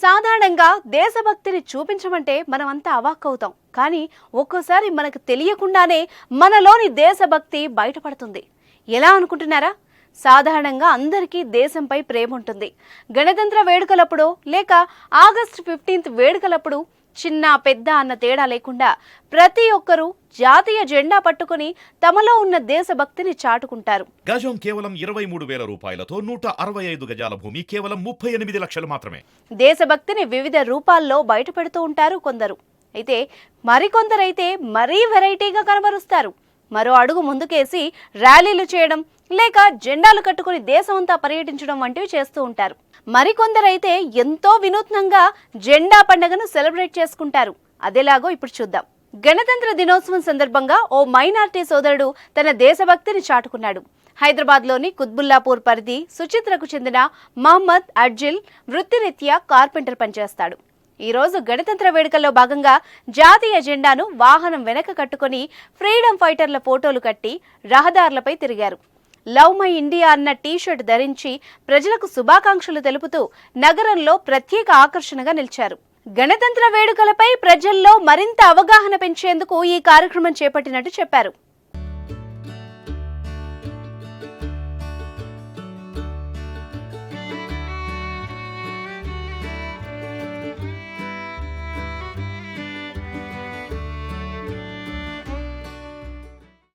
సాధారణంగా దేశభక్తిని చూపించమంటే మనమంతా అవాక్కవుతాం. కానీ ఒక్కోసారి మనకు తెలియకుండానే మనలోని దేశభక్తి బయటపడుతుంది. ఎలా అనుకుంటున్నారా? సాధారణంగా అందరికీ దేశంపై ప్రేమ ఉంటుంది. గణతంత్ర వేడుకలప్పుడు లేక ఆగస్టు 15 వేడుకలప్పుడు చిన్న పెద్ద అన్న తేడా లేకుండా ప్రతి ఒక్కరూ జాతీయ జెండా పట్టుకుని తమలో ఉన్న దేశభక్తిని చాటుకుంటారు. గజం కేవలం 23,000 రూపాయలతో 165 గజాల భూమి కేవలం 38 లక్షలు మాత్రమే. దేశభక్తిని వివిధ రూపాల్లో బయటపెడుతూ ఉంటారు కొందరు. అయితే మరికొందరైతే మరీ వెరైటీగా కనబరుస్తారు. మరో అడుగు ముందుకేసి ర్యాలీలు చేయడం లేక జెండాలు కట్టుకుని దేశమంతా పర్యటించడం వంటివి చేస్తూ ఉంటారు. మరికొందరైతే ఎంతో వినూత్నంగా జెండా పండుగను సెలబ్రేట్ చేసుకుంటారు. అదేలాగో ఇప్పుడు చూద్దాం. గణతంత్ర దినోత్సవం సందర్భంగా ఓ మైనార్టీ సోదరుడు తన దేశభక్తిని చాటుకున్నాడు. హైదరాబాద్లోని కుత్బుల్లాపూర్ పరిధి సుచిత్రకు చెందిన మహమ్మద్ అడ్జిల్ వృత్తిరీత్యా కార్పెంటర్ పనిచేస్తాడు. ఈ రోజు గణతంత్ర వేడుకల్లో భాగంగా జాతీయ జెండాను వాహనం వెనక కట్టుకుని ఫ్రీడమ్ ఫైటర్ల ఫోటోలు కట్టి రహదారులపై తిరిగారు. లవ్ మై ఇండియా అన్న టీషర్ట్ ధరించి ప్రజలకు శుభాకాంక్షలు తెలుపుతూ నగరంలో ప్రత్యేక ఆకర్షణగా నిలిచారు. గణతంత్ర వేడుకలపై ప్రజల్లో మరింత అవగాహన పెంచేందుకు ఈ కార్యక్రమం చేపట్టినట్టు చెప్పారు.